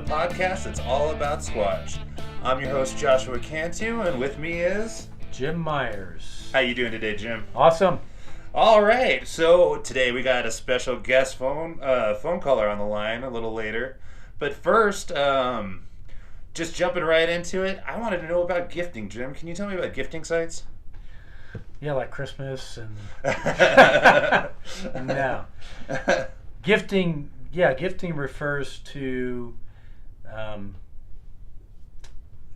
podcast that's all about Squatch. I'm your host Joshua Cantu, and with me is Jim Myers. How you doing today, Jim? Awesome. All right, so today we got a special guest phone caller on the line a little later, but first, just jumping right into it, I wanted to know about gifting, Jim. Can you tell me about gifting sites? Yeah, like Christmas and no. Gifting refers to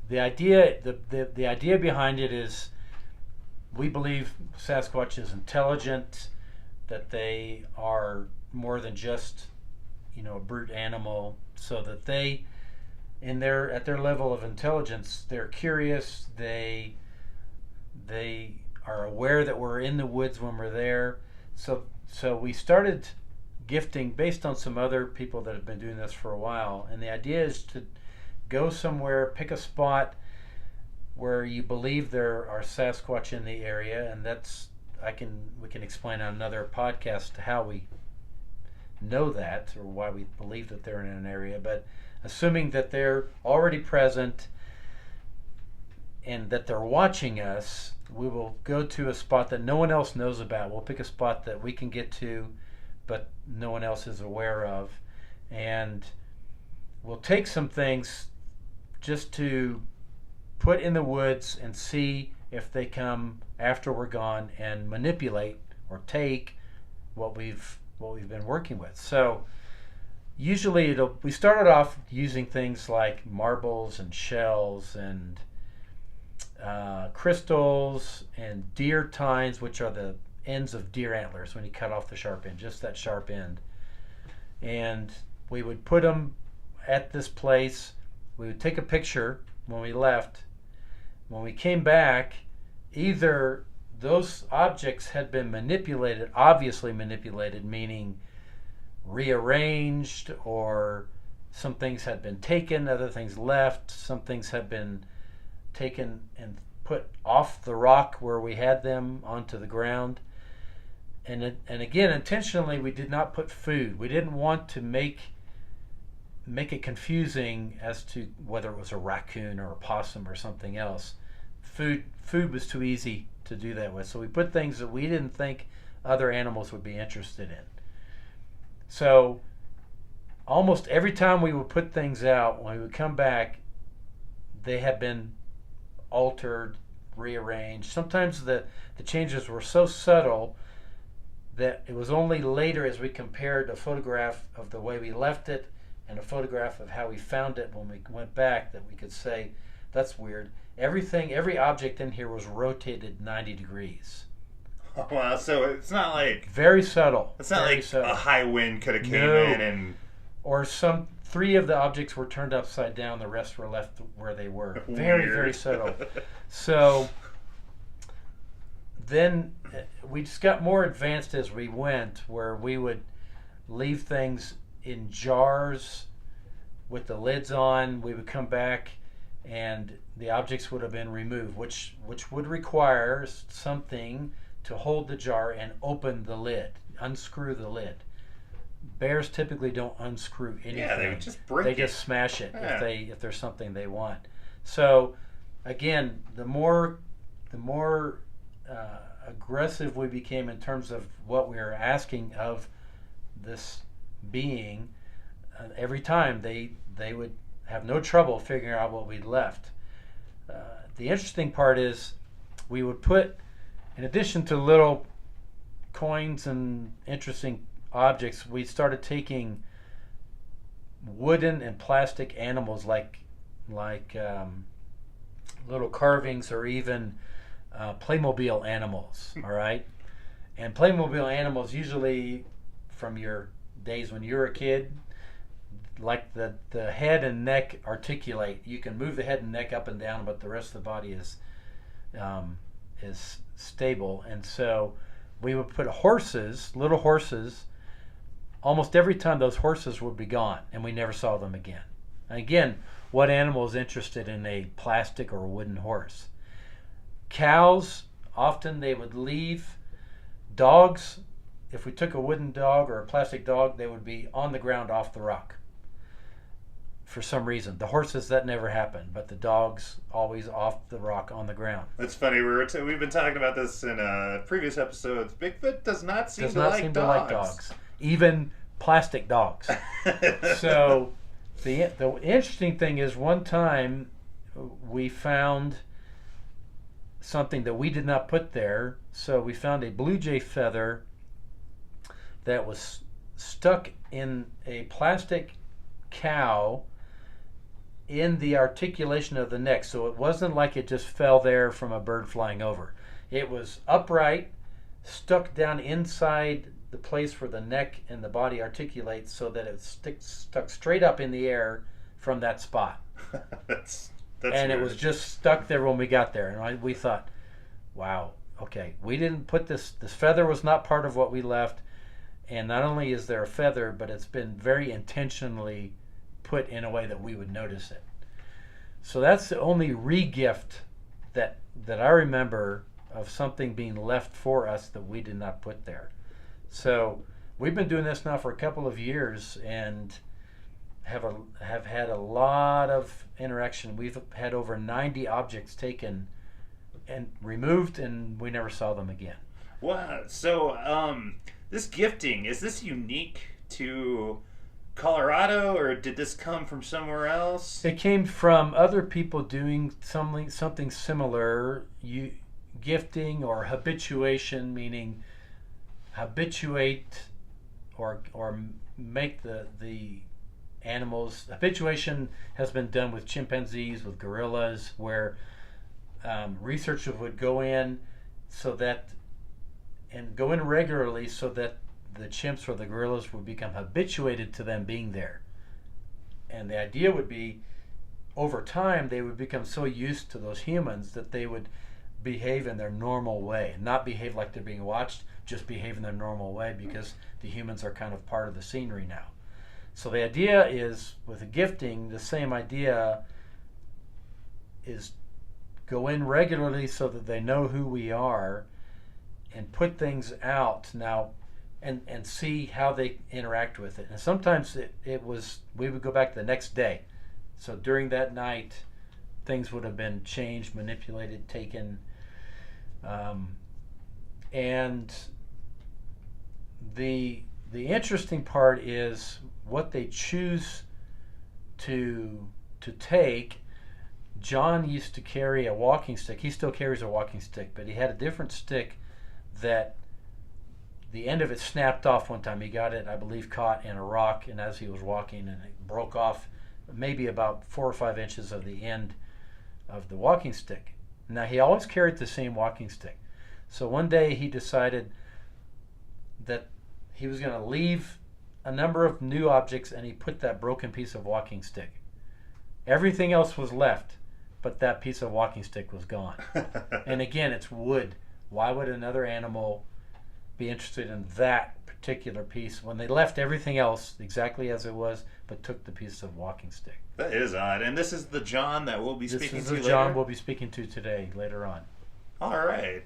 the idea. The idea behind it is we believe Sasquatch is intelligent, that they are more than just a brute animal, so that they at their level of intelligence, they're curious. They are aware that we're in the woods when we're there. So we started gifting based on some other people that have been doing this for a while. And the idea is to go somewhere, pick a spot where you believe there are Sasquatch in the area, and we can explain on another podcast how we know that or why we believe that they're in an area. But assuming that they're already present and that they're watching us, we will go to a spot that no one else knows about. We'll pick a spot that we can get to, but no one else is aware of. And we'll take some things just to put in the woods and see if they come after we're gone and manipulate or take what we've been working with. So usually we started off using things like marbles and shells and crystals and deer tines, which are the ends of deer antlers when you cut off the sharp end, just that sharp end. And we would put them at this place. We would take a picture when we left. When we came back, either those objects had been manipulated, obviously manipulated, meaning rearranged, or some things had been taken, other things left, some things had been taken and put off the rock where we had them onto the ground. And again, intentionally, we did not put food. We didn't want to make it confusing as to whether it was a raccoon or a possum or something else. Food was too easy to do that with. So we put things that we didn't think other animals would be interested in. So almost every time we would put things out, when we would come back, they had been altered, rearranged. Sometimes the changes were so subtle that it was only later, as we compared a photograph of the way we left it and a photograph of how we found it when we went back, that we could say, that's weird. Every object in here was rotated 90 degrees. Oh, wow, so it's not like... Very subtle. It's not like subtle. A high wind could have came in and... Or three of the objects were turned upside down, the rest were left where they were. Weird. Very, very subtle. So then we just got more advanced as we went, where we would leave things in jars with the lids on. We would come back and the objects would have been removed, which would require something to hold the jar and open the lid, unscrew the lid. Bears typically don't unscrew anything. Yeah, they would just break it. They just smash it if there's something they want. So again, the more aggressive we became in terms of what we were asking of this being, every time they would have no trouble figuring out what we'd left. The interesting part is we would put, in addition to little coins and interesting objects, we started taking wooden and plastic animals like little carvings, or even Playmobil animals. All right, and Playmobil animals, usually from your days when you were a kid, like the head and neck articulate. You can move the head and neck up and down, but the rest of the body is stable. And so we would put little horses. Almost every time those horses would be gone, and we never saw them again. And again, what animal is interested in a plastic or a wooden horse? Cows, often they would leave. Dogs, if we took a wooden dog or a plastic dog, they would be on the ground off the rock. for some reason. The horses, that never happened, but the dogs always off the rock on the ground. That's funny. We've been talking about this in previous episodes. Bigfoot does not seem Does to not like seem dogs. to like dogs, even plastic dogs. So the interesting thing is, one time we found something that we did not put there. So we found a blue jay feather that was stuck in a plastic cow in the articulation of the neck. So it wasn't like it just fell there from a bird flying over. It was upright, stuck down inside the place where the neck and the body articulate, so that it stuck straight up in the air from that spot. that's and weird. It was just stuck there when we got there. And we thought, wow, okay, we didn't put this feather was not part of what we left. And not only is there a feather, but it's been very intentionally put in a way that we would notice it. So that's the only re-gift that I remember of something being left for us that we did not put there. So we've been doing this now for a couple of years and have had a lot of interaction. We've had over 90 objects taken and removed, and we never saw them again. Wow. So this gifting, is this unique to Colorado, or did this come from somewhere else? It came from other people doing something similar. Gifting or habituation, meaning habituate or make the animals. Habituation has been done with chimpanzees, with gorillas, where researchers would go in regularly so that the chimps or the gorillas would become habituated to them being there. And the idea would be, over time, they would become so used to those humans that they would behave in their normal way, not behave like they're being watched, just behave in their normal way, because the humans are kind of part of the scenery now. So the idea is, with the gifting, the same idea is go in regularly so that they know who we are and put things out now and see how they interact with it. And sometimes we would go back the next day. So during that night, things would have been changed, manipulated, taken. And the interesting part is what they choose to take. John used to carry a walking stick. He still carries a walking stick, but he had a different stick that the end of it snapped off one time. He got it, I believe, caught in a rock, and as he was walking, and it broke off maybe about 4 or 5 inches of the end of the walking stick. Now, he always carried the same walking stick. So one day he decided that he was going to leave a number of new objects, and he put that broken piece of walking stick. Everything else was left, but that piece of walking stick was gone. And again, it's wood. Why would another animal be interested in that particular piece when they left everything else exactly as it was, but took the piece of walking stick? That is odd. And this is the John that we'll be speaking to later? This is the John we'll be speaking to today, later on. All right.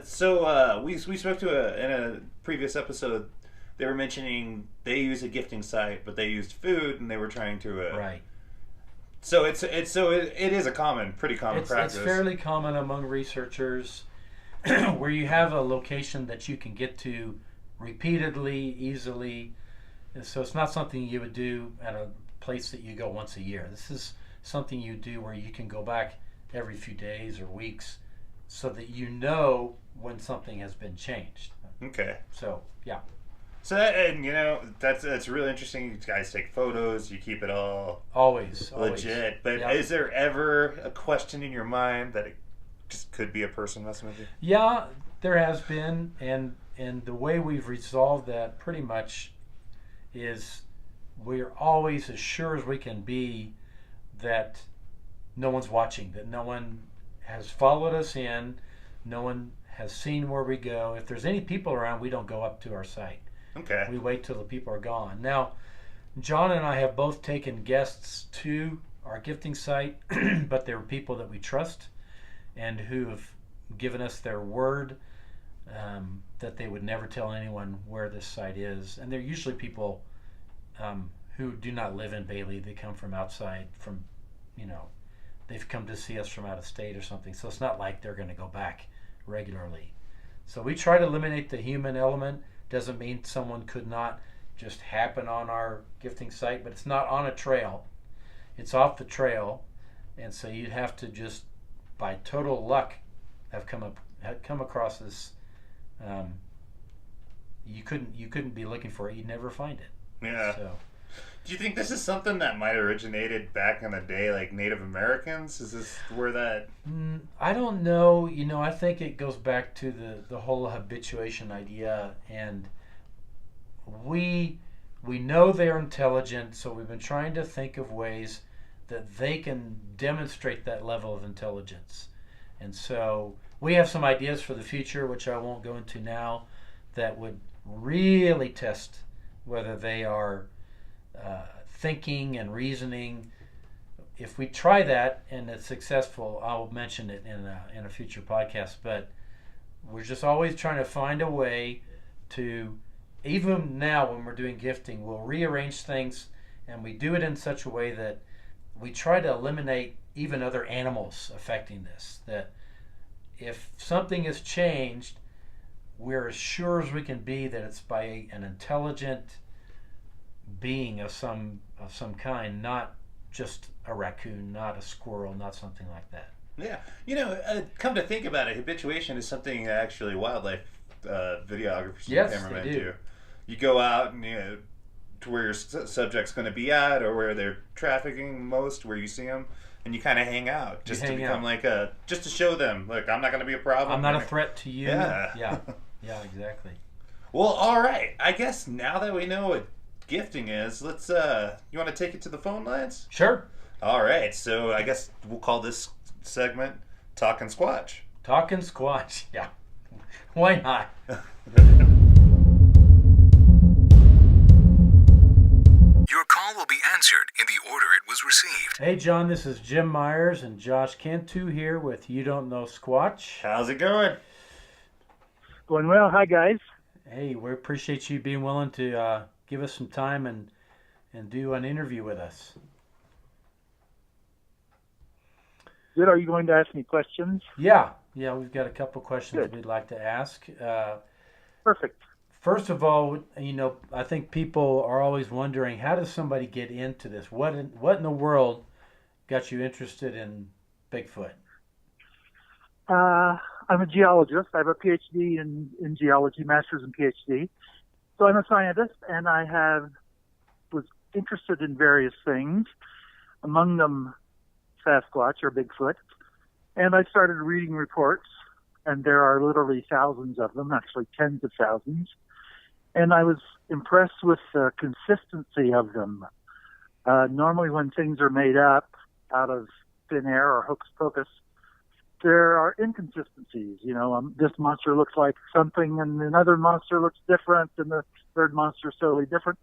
So we spoke to in a previous episode. They were mentioning they use a gifting site, but they used food, and they were trying to right. So it is a pretty common practice. It's fairly common among researchers, where you have a location that you can get to repeatedly, easily. So it's not something you would do at a place that you go once a year. This is something you do where you can go back every few days or weeks, so that you know when something has been changed. Okay. So yeah. So that's really interesting. You guys take photos. You keep it all always legit. But yeah. Is there ever a question in your mind that it just could be a person messing with you? Yeah, there has been, and the way we've resolved that pretty much is we're always as sure as we can be that no one's watching, that no one has followed us in, no one has seen where we go. If there's any people around, we don't go up to our site. Okay. We wait till the people are gone. Now, John and I have both taken guests to our gifting site, but they were people that we trust and who have given us their word that they would never tell anyone where this site is. And they're usually people who do not live in Bailey. They come from outside, from, you know, they've come to see us from out of state or something. So it's not like they're going to go back regularly. So we try to eliminate the human element. Doesn't mean someone could not just happen on our gifting site, but it's not on a trail. It's off the trail, and so you'd have to just, by total luck, have come across this. You couldn't be looking for it. You'd never find it. Yeah. So, Do you think this is something that might have originated back in the day, like Native Americans? Is this where that... I don't know. You know, I think it goes back to the whole habituation idea, and we know they're intelligent, so we've been trying to think of ways that they can demonstrate that level of intelligence. And so we have some ideas for the future, which I won't go into now, that would really test whether they are thinking and reasoning. If we try that and it's successful, I'll mention it in a future podcast. But we're just always trying to find a way to, even now when we're doing gifting, we'll rearrange things, and we do it in such a way that we try to eliminate even other animals affecting this. That if something is changed, we're as sure as we can be that it's by an intelligent being of some kind, not just a raccoon, not a squirrel, not something like that. Yeah. You know, come to think about it, habituation is something actually wildlife videographers and cameramen do. You go out and, you know, to where your subject's going to be at, or where they're trafficking most, where you see them, and you kind of hang out just to become just to show them, look, I'm not going to be a problem. I'm not a threat to you. Yeah. Yeah, exactly. Well, all right. I guess now that we know what gifting is, let's you want to take it to the phone lines? Sure. All right. So I guess we'll call this segment Talkin' Squatch. Talkin' Squatch. Yeah. Why not? Your call will be answered in the order it was received. Hey, John, this is Jim Myers and Josh Cantu here with You Don't Know Squatch. How's it going? Going well. Hi, guys. Hey, we appreciate you being willing to give us some time and do an interview with us. Good. Are you going to ask me questions? Yeah, we've got a couple questions Good. we'd like to ask. Perfect. First of all, you know, I think people are always wondering, how does somebody get into this? What in the world got you interested in Bigfoot? I'm a geologist. I have a PhD in geology, master's and PhD. So I'm a scientist, and was interested in various things, among them Sasquatch or Bigfoot. And I started reading reports, and there are literally thousands of them, actually tens of thousands. And I was impressed with the consistency of them. Normally when things are made up out of thin air or hocus pocus, there are inconsistencies. You know, this monster looks like something, and another monster looks different, and the third monster is totally different.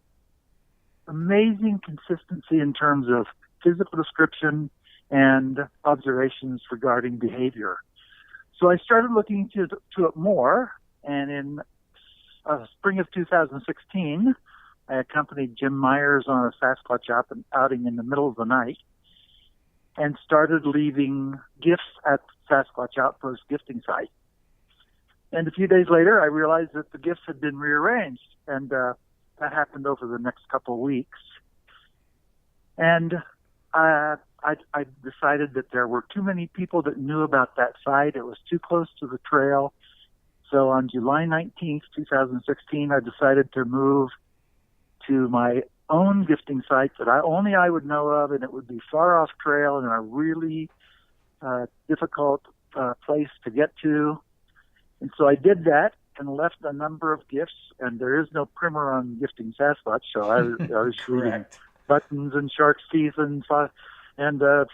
Amazing consistency in terms of physical description and observations regarding behavior. So I started looking to it more, and in spring of 2016, I accompanied Jim Myers on a Sasquatch outing in the middle of the night and started leaving gifts at Sasquatch Outpost gifting site. And a few days later, I realized that the gifts had been rearranged, and that happened over the next couple of weeks. And I decided that there were too many people that knew about that site. It was too close to the trail. So on July 19th, 2016, I decided to move to my own gifting site that only I would know of, and it would be far off trail and a really difficult place to get to. And so I did that and left a number of gifts, and there is no primer on gifting Sasquatch, so I was reading buttons and shark's teeth and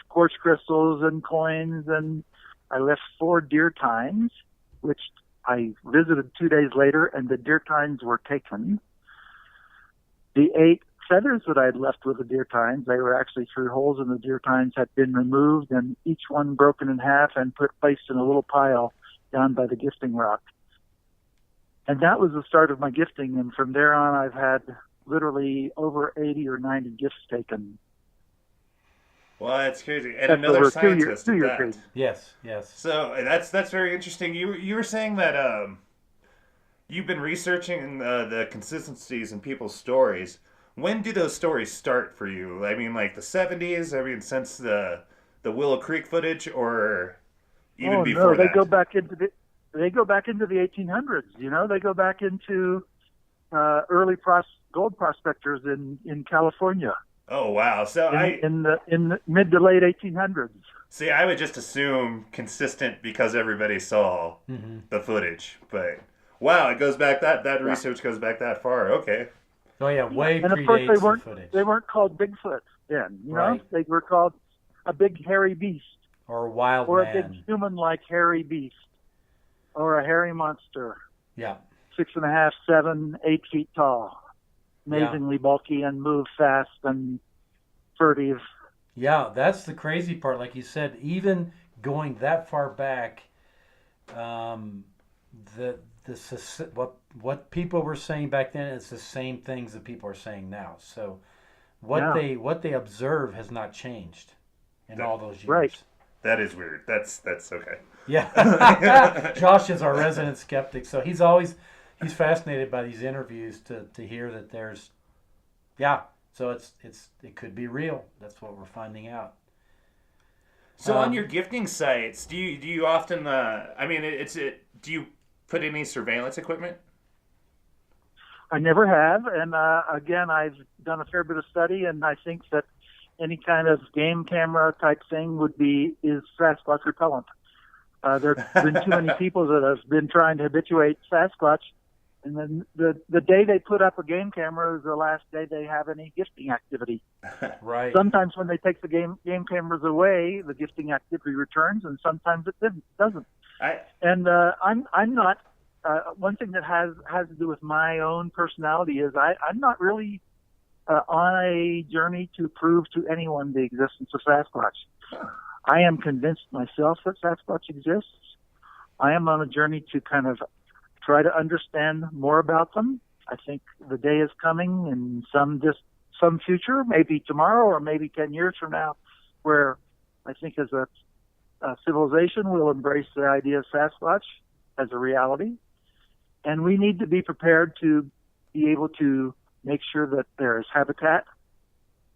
quartz crystals and coins, and I left 4 deer tines, which I visited 2 days later, and the deer tines were taken. The 8 feathers that I had left with the deer tines, they were actually through holes in the deer tines, had been removed, and each one broken in half and placed in a little pile down by the gifting rock. And that was the start of my gifting, and from there on I've had literally over 80 or 90 gifts taken. Well, that's crazy. And That's another over a scientist at two-year that. period. Yes, yes. So that's very interesting. You were saying that you've been researching the consistencies in people's stories. When do those stories start for you? I mean, like the 70s. I mean, since the Willow Creek footage, or even Oh before no, they that. go back into the 1800s. You know, they go back into early gold prospectors in California Oh wow! So in the mid to late 1800s. see. I would just assume consistent because everybody saw the footage, but wow, it goes back that research goes back that far. Okay. Oh yeah, way And of course predates the footage. they weren't called Bigfoot then. You know, Right. they were called a big hairy beast Or a wild or man. a big human-like hairy beast or a hairy monster. Yeah. 6.5, 7, 8 feet tall, amazingly bulky and move fast and furtive. Yeah, that's the crazy part. Like you said, even going that far back, what people were saying back then is the same things that people are saying now. So what they observe has not changed in all those years. Right. That is weird. That's okay. Yeah. Josh is our resident skeptic, so he's fascinated by these interviews to hear that there's so it could be real. That's what we're finding out. So on your gifting sites, do you often do you put any surveillance equipment? I never have, and again, I've done a fair bit of study, and I think that any kind of game camera type thing is Sasquatch repellent. There have been too many people that have been trying to habituate Sasquatch, and then the day they put up a game camera is the last day they have any gifting activity. Right. Sometimes when they take the game cameras away, the gifting activity returns, and sometimes it doesn't. I'm not. One thing that has to do with my own personality is I'm not really on a journey to prove to anyone the existence of Sasquatch. I am convinced myself that Sasquatch exists. I am on a journey to kind of try to understand more about them. I think the day is coming in some future, maybe tomorrow or maybe 10 years from now, where I think as a civilization we'll embrace the idea of Sasquatch as a reality. And we need to be prepared to be able to make sure that there is habitat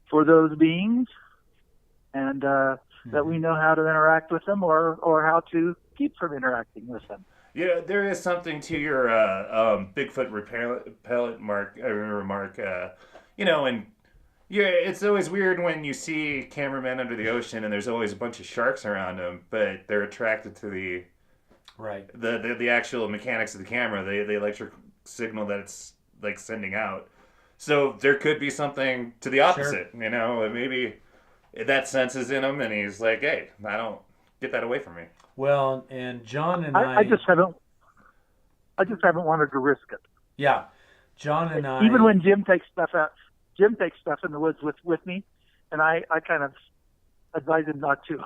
for those beings and that we know how to interact with them or how to keep from interacting with them. Yeah, there is something to your Bigfoot repellent remark. And it's always weird when you see cameramen under the ocean and there's always a bunch of sharks around them, but they're attracted to the actual mechanics of the camera, the electric signal that it's like sending out. So there could be something to the opposite, sure. Maybe that sense is in him, and he's like, "Hey, I don't get that away from me." Well, and John and I just haven't wanted to risk it. Yeah, John and I. Even when Jim takes stuff in the woods with me, and I kind of advise him not to.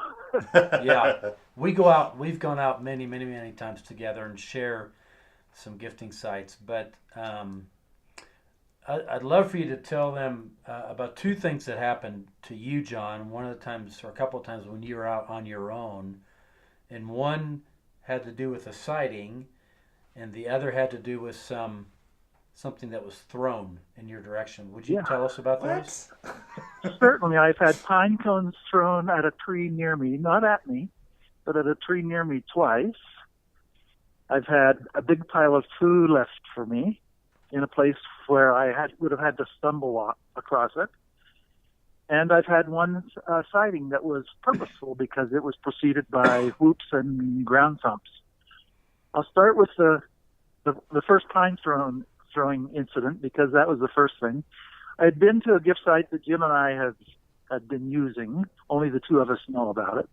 Yeah, we've gone out many, many, many times together and share some gifting sites. But I'd love for you to tell them about two things that happened to you, John. One of the times, or a couple of times, when you were out on your own, and one had to do with a sighting, and the other had to do with something that was thrown in your direction. Would you tell us about those? Certainly. I've had pine cones thrown at a tree near me, not at me, but at a tree near me twice. I've had a big pile of food left for me in a place where I would have had to stumble across it. And I've had one sighting that was purposeful because it was preceded by whoops and ground thumps. I'll start with the first pine throwing incident because that was the first thing. I had been to a gift site that Jim and I had been using. Only the two of us know about it.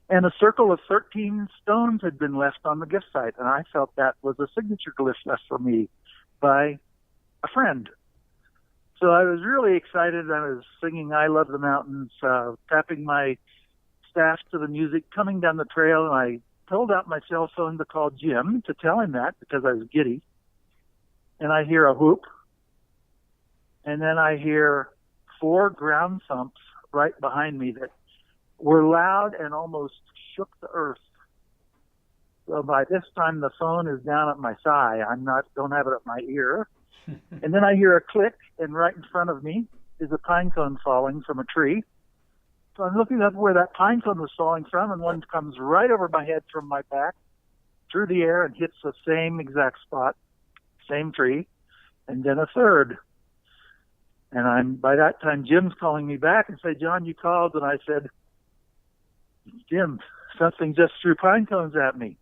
And a circle of 13 stones had been left on the gift site, and I felt that was a signature glyph left for me by a friend. So I was really excited. I was singing I Love the Mountains, tapping my staff to the music, coming down the trail, and I pulled out my cell phone to call Jim to tell him that because I was giddy. And I hear a whoop. and then I hear 4 ground thumps right behind me that were loud and almost shook the earth. So by this time, the phone is down at my thigh. Don't have it at my ear. And then I hear a click, and right in front of me is a pine cone falling from a tree. So I'm looking up where that pine cone was falling from, and one comes right over my head from my back, through the air, and hits the same exact spot, same tree, and then a third. And by that time, Jim's calling me back and say, "John, you called." And I said, "Jim, something just threw pine cones at me."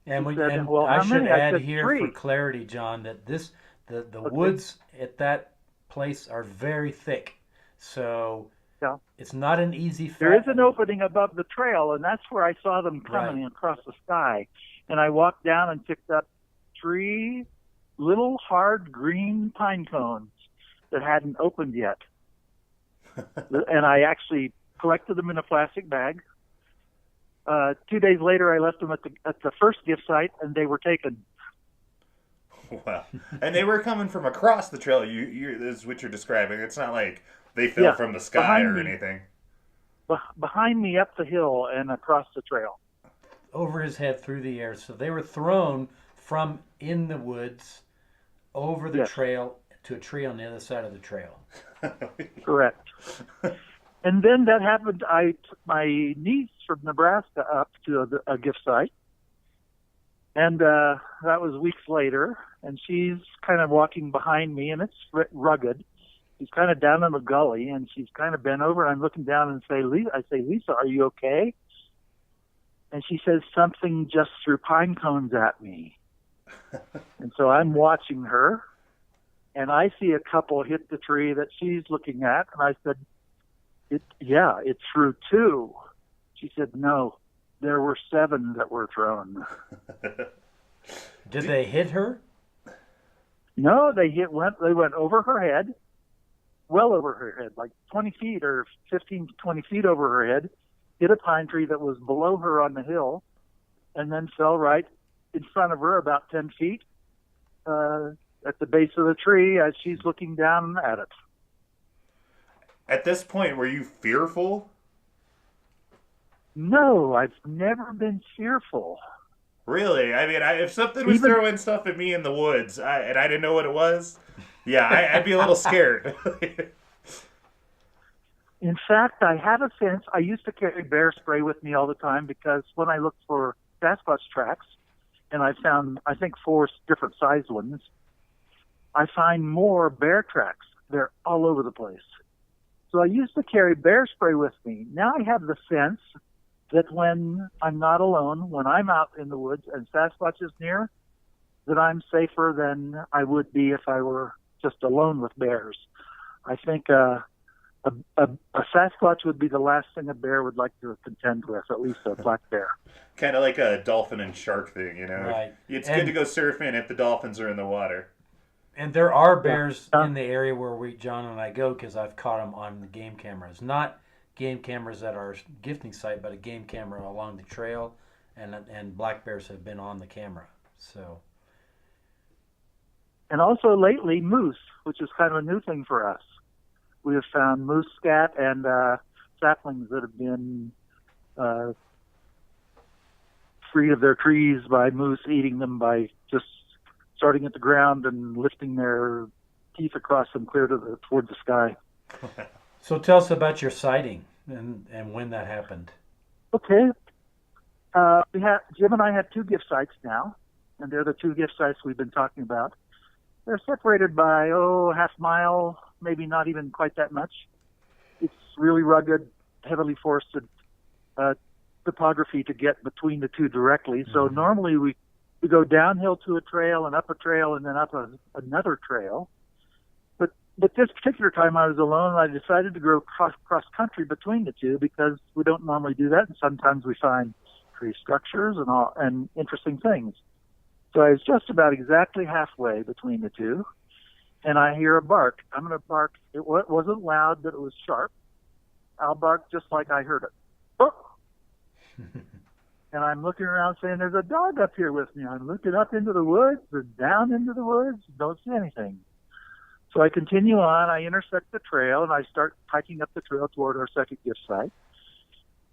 And, "Well, I how should many?" I add said, here 3. for clarity, John, that the Okay. woods at that place are very thick. So Yeah. it's not an easy There is an opening above the trail, and that's where I saw them coming across the sky. And I walked down and picked up 3 little hard green pine cones that hadn't opened yet. And I actually collected them in a plastic bag. 2 days later, I left them at the first gift site, and they were taken. Wow. And they were coming from across the trail. This is what you're describing. It's not like they fell from the sky or anything. Behind me up the hill and across the trail. Over his head through the air. So they were thrown from in the woods over the trail to a tree on the other side of the trail. Correct. And then that happened. I took my niece from Nebraska up to a gift site. And that was weeks later. And she's kind of walking behind me, and it's rugged. She's kind of down in the gully, and she's kind of bent over. And I'm looking down and I say, "Lisa, are you okay?" And she says, "Something just threw pine cones at me." And so I'm watching her, and I see a couple hit the tree that she's looking at. And I said, it threw 2. She said, "No, there were 7 that were thrown." Did they hit her? No, they went over her head, well over her head, like 20 feet or 15 to 20 feet over her head, hit a pine tree that was below her on the hill, and then fell right in front of her about 10 feet at the base of the tree as she's looking down at it. At this point, were you fearful? No, I've never been fearful. Really? I mean, if something was throwing stuff at me in the woods and I didn't know what it was, I'd be a little scared. In fact, I have a sense. I used to carry bear spray with me all the time because when I looked for Sasquatch tracks, and I found, I think, 4 different sized ones, I find more bear tracks. They're all over the place. So I used to carry bear spray with me. Now I have the sense that when I'm not alone, when I'm out in the woods and Sasquatch is near, that I'm safer than I would be if I were just alone with bears. I think a Sasquatch would be the last thing a bear would like to contend with, at least a black bear. Kind of like a dolphin and shark thing, you know? Right. It's good to go surfing if the dolphins are in the water. And there are bears in the area where John and I go, because I've caught them on the game cameras. Not game cameras at our gifting site, but a game camera along the trail, and black bears have been on the camera. So. And also lately, moose, which is kind of a new thing for us. We have found moose scat and saplings that have been freed of their trees by moose eating them by just starting at the ground and lifting their teeth across them clear toward the sky. So tell us about your sighting and when that happened. Okay. Jim and I have 2 gift sites now, and they're the 2 gift sites we've been talking about. They're separated by, half mile, maybe not even quite that much. It's really rugged, heavily forested topography to get between the 2 directly. So normally we go downhill to a trail and up a trail and then up another trail. But this particular time I was alone, I decided to go cross country between the 2 because we don't normally do that, and sometimes we find tree structures and interesting things. So I was just about exactly halfway between the 2, and I hear a bark. I'm going to bark. It wasn't loud, but it was sharp. I'll bark just like I heard it. Oh! And I'm looking around saying, "There's a dog up here with me." I'm looking up into the woods and down into the woods. Don't see anything. So I continue on. I intersect the trail, and I start hiking up the trail toward our second gift site.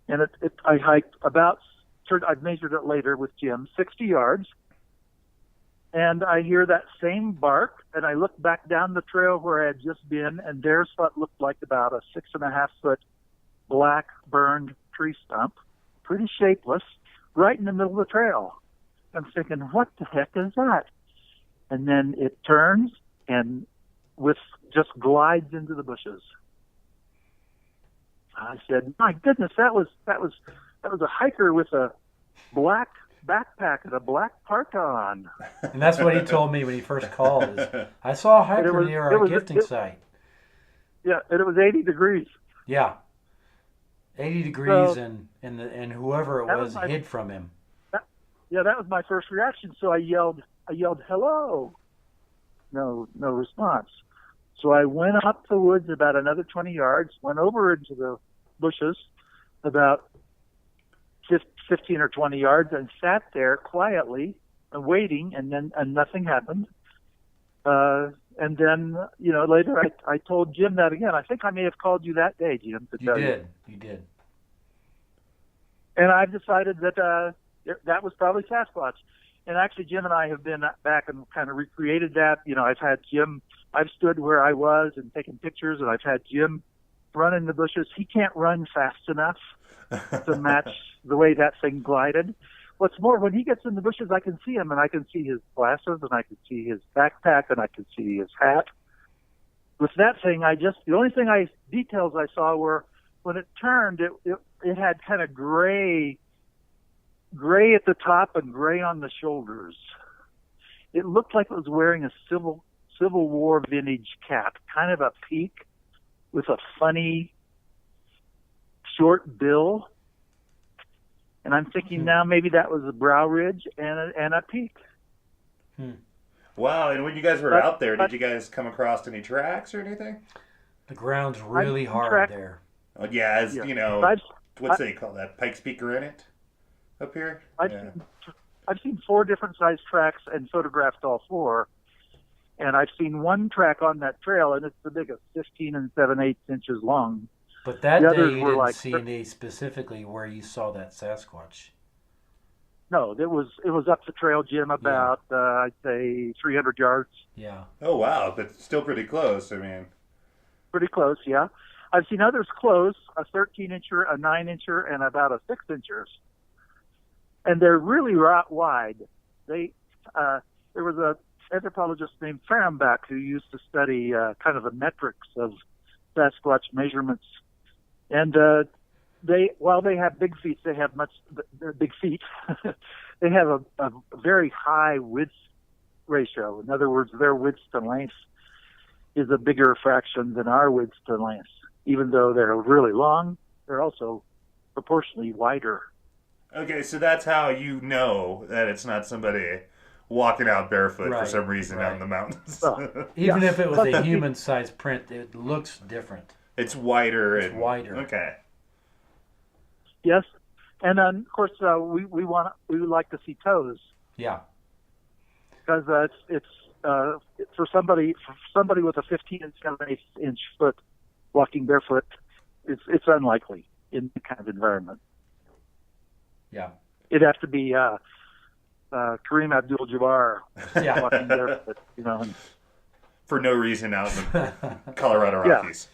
And I hiked about, I've measured it later with Jim, 60 yards. And I hear that same bark, and I look back down the trail where I had just been, and there's what looked like about a 6.5-foot black burned tree stump, pretty shapeless, right in the middle of the trail. I'm thinking, what the heck is that? And then it turns and just glides into the bushes. I said, my goodness, that was a hiker with a black backpack and a black parka on. And that's what he told me when he first called. I saw a hiker near our gifting site. Yeah, and it was 80 degrees. Yeah, 80 degrees, and whoever it was hid from him. That was my first reaction. So I yelled, hello. No response. So I went up the woods about another 20 yards, went over into the bushes about 15 or 20 yards, and sat there quietly waiting, and nothing happened. And then, later I told Jim that again. I think I may have called you that day, Jim. You did. And I've decided that that was probably Sasquatch. And actually, Jim and I have been back and kind of recreated that. I've stood where I was and taken pictures, and I've had Jim run in the bushes. He can't run fast enough to match the way that thing glided. What's more, when he gets in the bushes, I can see him, and I can see his glasses, and I can see his backpack, and I can see his hat. With that thing, the only details I saw were when it turned, it had kind of gray at the top and gray on the shoulders. It looked like it was wearing a Civil War vintage cap, kind of a peak with a funny short bill. And I'm thinking now maybe that was a brow ridge and a peak. Wow, and when you guys were out there, did you guys come across any tracks or anything? The ground's really hard there. Oh, yeah, what's they call that? Pike's Peak granite up here? I've seen 4 different size tracks and photographed all 4. And I've seen one track on that trail, and it's the biggest, 15 and 7/8 inches long. But that day you didn't see any specifically where you saw that Sasquatch. No, it was up the trail, Jim, about I'd say 300 yards. Yeah. Oh wow, but still pretty close. I mean, pretty close. Yeah, I've seen others close, a 13-incher, a 9-incher, and about a 6-incher, and they're really wide. There was a anthropologist named Fehrenbach who used to study kind of the metrics of Sasquatch measurements. And while they have big feet, they have big feet. They have a very high width ratio. In other words, their width to length is a bigger fraction than our width to length. Even though they're really long, they're also proportionally wider. Okay, so that's how you know that it's not somebody walking out barefoot for some reason out in the mountains. Even if it was a human-sized print, it looks different. It's wider. It's wider. Okay. Yes, and then of course we would like to see toes. Yeah. Because it's for somebody with a 15 and 7/8 inch foot walking barefoot, it's unlikely in that kind of environment. Yeah. It'd have to be Kareem Abdul-Jabbar walking barefoot, for no reason out in the Colorado Rockies.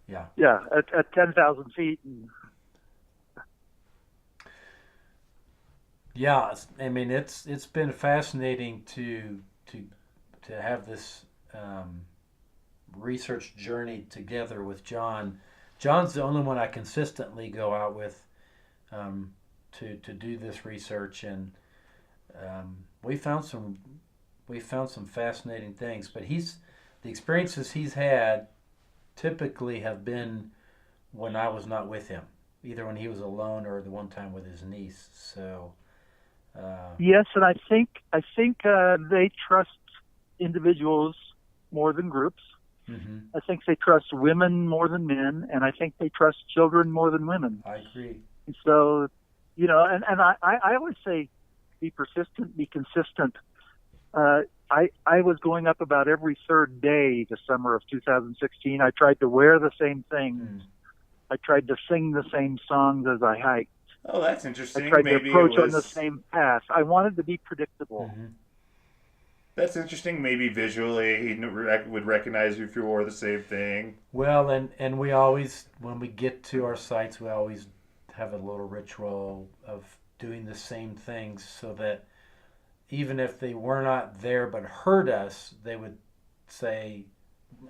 Yeah. Yeah, at 10,000 feet. Yeah, I mean it's been fascinating to have this research journey together with John. John's the only one I consistently go out with to do this research, and we found some fascinating things. But the experiences he's had typically have been when I was not with him, either when he was alone or the one time with his niece. So yes, and I think they trust individuals more than groups. Mm-hmm. I think they trust women more than men, and I think they trust children more than women. I agree. So, and I always say, be persistent, be consistent. I was going up about every third day the summer of 2016. I tried to wear the same things. I tried to sing the same songs as I hiked. Oh, that's I interesting. tried to Maybe it approach on the was. same path. I wanted to be predictable. That's interesting. Maybe visually he would recognize you if you wore the same thing. Well, and we always, when we get to our sites, we always have a little ritual of doing the same things so that even if they were not there but heard us, they would say,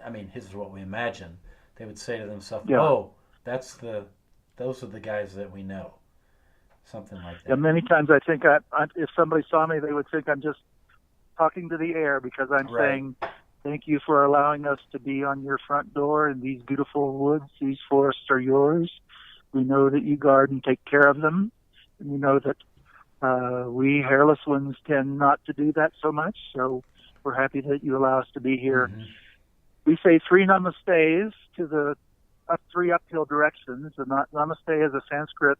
I mean, this is what we imagine. They would say to themselves, Yeah. "Oh, those are the guys that we know." Something like that. And many times I think if somebody saw me, they would think I'm just talking to the air because I'm Right. saying, thank you for allowing us to be on your front door in these beautiful woods. These forests are yours. We know that you guard and take care of them. And we know that we hairless ones tend not to do that so much. So we're happy that you allow us to be here. We say 3 namastes to the 3 uphill directions. And namaste is a Sanskrit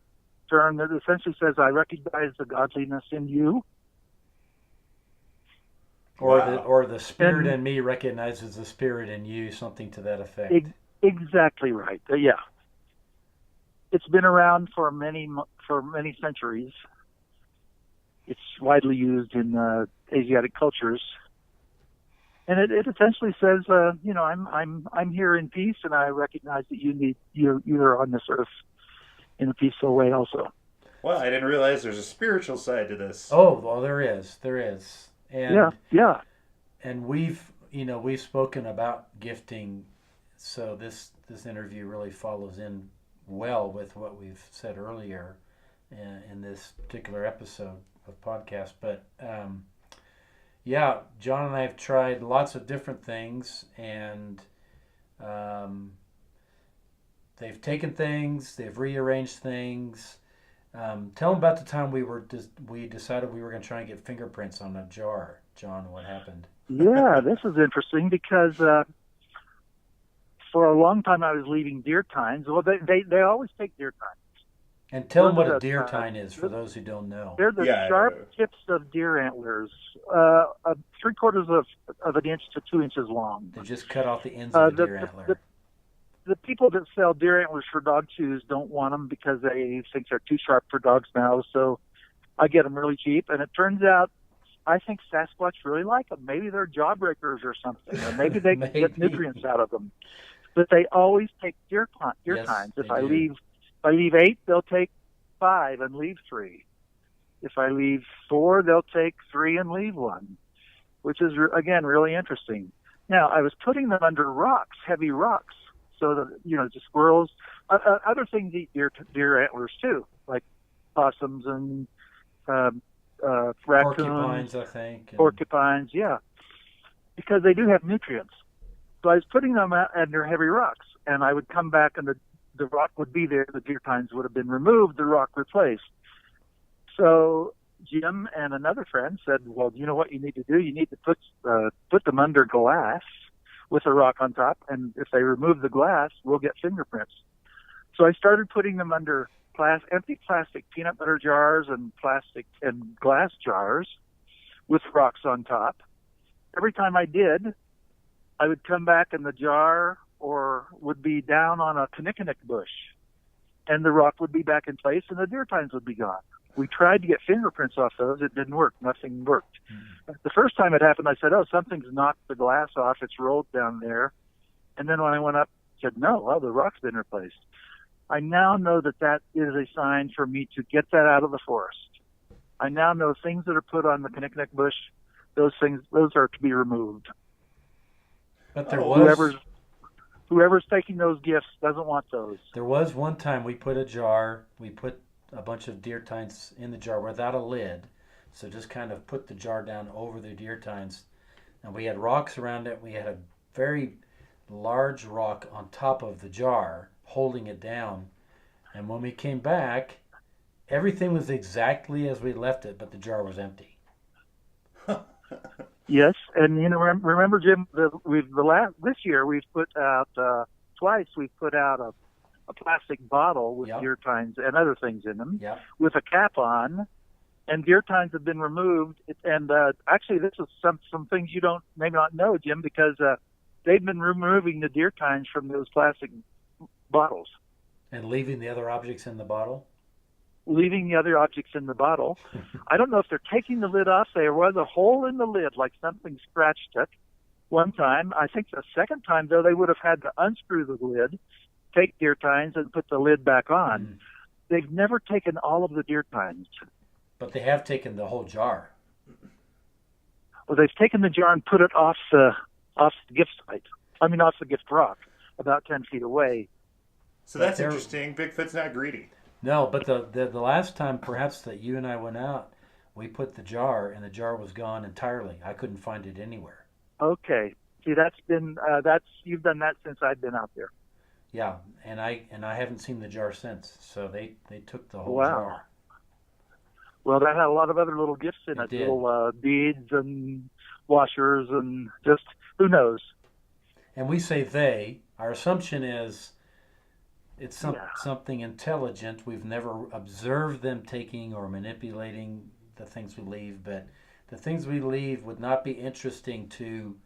term that essentially says, I recognize the godliness in you. Or the spirit in me recognizes the spirit in you, something to that effect. Exactly right. Yeah. It's been around for many centuries. It's widely used in Asiatic cultures. And it essentially says, I'm here in peace, and I recognize that you're on this earth in a peaceful way also. Well, I didn't realize there's a spiritual side to this. Oh, well, there is. And, yeah. And we've spoken about gifting, so this interview really follows in well with what we've said earlier in this particular episode of podcast. But John and I have tried lots of different things, and they've taken things, they've rearranged things. Tell them about the time we decided we were going to try and get fingerprints on a jar. John, what happened? Yeah, this is interesting because for a long time I was leaving deer tines. Well, they always take deer tines. And tell them what a deer tine is for those who don't know. They're the sharp tips of deer antlers, 3/4 of an inch to 2 inches long. They just cut off the ends of the deer antler. The people that sell deer antlers for dog chews don't want them because they think they're too sharp for dogs' mouths. So I get them really cheap, and it turns out I think Sasquatch really like them. Maybe they're jawbreakers or something, or maybe they can get nutrients out of them. But they always take deer tines. If I leave 8, they'll take 5 and leave 3. If I leave 4, they'll take 3 and leave 1, which is again really interesting. Now I was putting them under rocks, heavy rocks, so that the squirrels, other things eat deer antlers too, like possums and raccoons, porcupines, I think. Porcupines, yeah, because they do have nutrients. So I was putting them under heavy rocks, and I would come back, and the rock would be there. The deer tines would have been removed, the rock replaced. So Jim and another friend said, "Well, you know what you need to do? You need to put them under glass with a rock on top, and if they remove the glass, we'll get fingerprints." So I started putting them under empty plastic peanut butter jars and plastic and glass jars with rocks on top. Every time I did, I would come back and the jar would be down on a kinnikinnick bush, and the rock would be back in place, and the deer tines would be gone. We tried to get fingerprints off those. It didn't work. Nothing worked. The first time it happened, I said, "Oh, something's knocked the glass off. It's rolled down there." And then when I went up, I said, "No, well, the rock's been replaced." I now know that is a sign for me to get that out of the forest. I now know things that are put on the kinnikinnick bush, those are to be removed. But there was... Whoever's taking those gifts doesn't want those. There was one time we put a bunch of deer tines in the jar without a lid. So just kind of put the jar down over the deer tines. And we had rocks around it. We had a very large rock on top of the jar holding it down. And when we came back, everything was exactly as we left it, but the jar was empty. Yes, and remember, Jim, this year we've put out twice. We've put out a plastic bottle with deer tines and other things in them with a cap on, and deer tines have been removed. And actually, this is some things you don't maybe not know, Jim, because they've been removing the deer tines from those plastic bottles, And leaving the other objects in the bottle? leaving the other objects in the bottle. I don't know if they're taking the lid off. There was a hole in the lid, like something scratched it one time. I think the second time, though, they would have had to unscrew the lid, take deer tines, and put the lid back on. They've never taken all of the deer tines. But they have taken the whole jar. Well, they've taken the jar and put it off the gift site. I mean, off the gift rock, about 10 feet away. So that's interesting. Bigfoot's not greedy. No, but the last time perhaps that you and I went out, we put the jar, and the jar was gone entirely. I couldn't find it anywhere. Okay. See, you've done that since I've been out there. Yeah, and I haven't seen the jar since. So they took the whole Wow. jar. Well, that had a lot of other little gifts in it. did. Little beads and washers and just, who knows? And we say they. Our assumption is it's Yeah. something intelligent. We've never observed them taking or manipulating the things we leave, but the things we leave would not be interesting to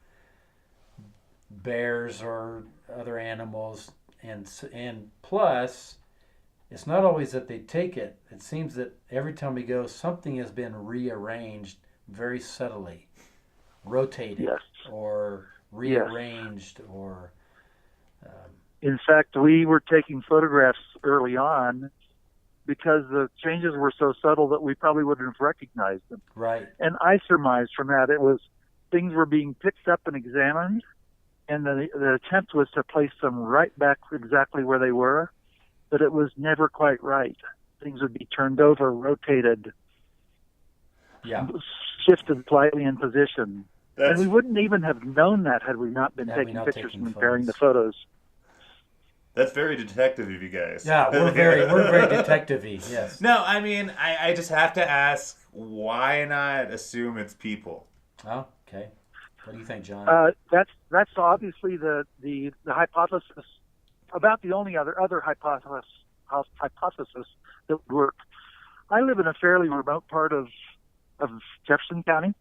bears or other animals. And plus, it's not always that they take it. It seems that every time we go, something has been rearranged very subtly, rotated, Yes. or rearranged, or In fact, we were taking photographs early on because the changes were so subtle that we probably wouldn't have recognized them. right. And I surmised from that it was things were being picked up and examined, and the attempt was to place them right back exactly where they were, but it was never quite right. Things would be turned over, rotated, Yeah. shifted slightly in position. That's, And we wouldn't even have known that had we not been Had we taking not pictures taken and comparing the photos. photos. that's very detective of you guys. Yeah, we're very detective-y, yes. No, I mean, I just have to ask, why not assume it's people? Oh, okay. What do you think, John? That's obviously the hypothesis, about the only other hypothesis that would work. I live in a fairly remote part of Jefferson County.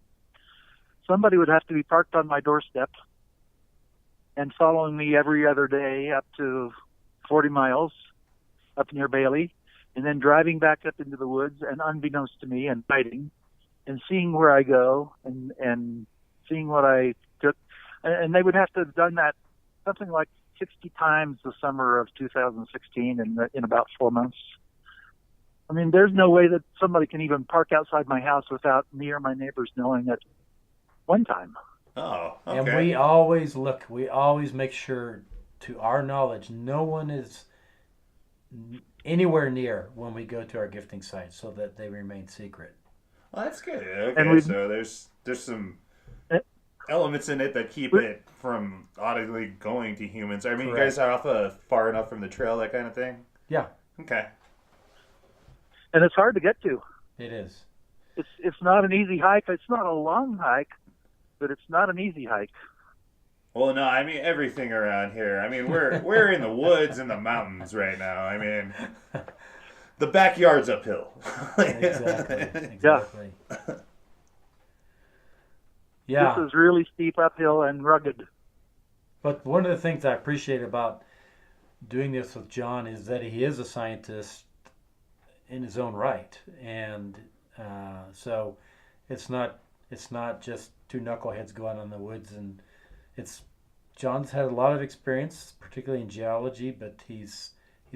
Somebody would have to be parked on my doorstep and following me every other day up to 40 miles up near Bailey, and then driving back up into the woods and unbeknownst to me and hiding and seeing where I go and seeing what I took. And they would have to have done that something like 60 times the summer of 2016 in about 4 months. I mean, there's no way that somebody can even park outside my house without me or my neighbors knowing it one time. Oh, okay. And we always make sure, to our knowledge, no one is anywhere near when we go to our gifting sites, so that they remain secret. Well, that's good. And Okay, so there's some elements in it that keep it from audibly going to humans. I mean, Correct. you guys are off far enough from the trail, that kind of thing? Yeah, Okay. And it's hard to get to. it is. It's not an easy hike. It's not a long hike, but it's not an easy hike. Well, no, I mean, everything around here. I mean, we're in the woods and the mountains right now. I mean, the backyard's uphill. Exactly. Yeah. This is really steep uphill and rugged. But one of the things I appreciate about doing this with John is that he is a scientist in his own right, and so it's not just two knuckleheads going on the woods. And John's had a lot of experience, particularly in geology, but he's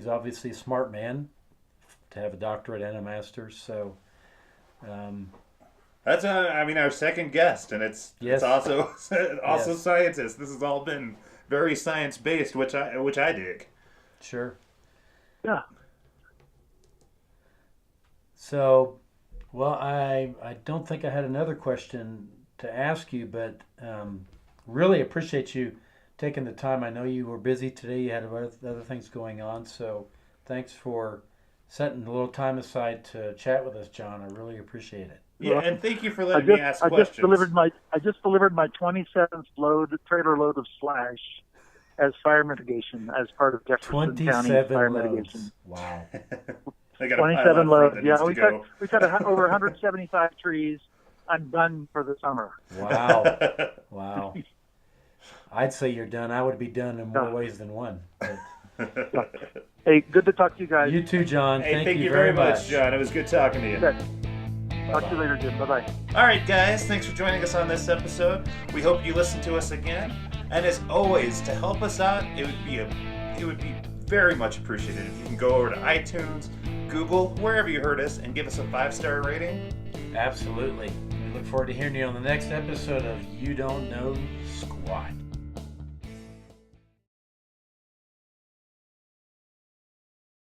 obviously a smart man to have a doctorate and a master's. So That's our second guest, and it's also Yes. scientist. This has all been very science based, which I dig. Sure. Yeah. So, well, I don't think I had another question to ask you, but really appreciate you taking the time. I know you were busy today. You had other things going on, so thanks for setting a little time aside to chat with us, John. I really appreciate it. Yeah, and thank you for letting me ask questions. I just delivered my 27th trailer load of slash as fire mitigation as part of Jefferson County 27 fire loads. mitigation. Wow. They got a pile 27 out front loads. that Yeah, needs to we cut over 175 trees. I'm done for the summer. Wow. go. Wow. I'd say you're done. I would be done in more ways than one. But Hey, good to talk to you guys. you too, John. Hey, thank you very much, John. It was good talking to you. Good. Talk to you later, Jim. Bye-bye. All right, guys, thanks for joining us on this episode. We hope you listen to us again. And as always, to help us out, it would be very much appreciated if you can go over to iTunes, Google, wherever you heard us, and give us a 5-star rating. Absolutely. We look forward to hearing you on the next episode of You Don't Know Squat.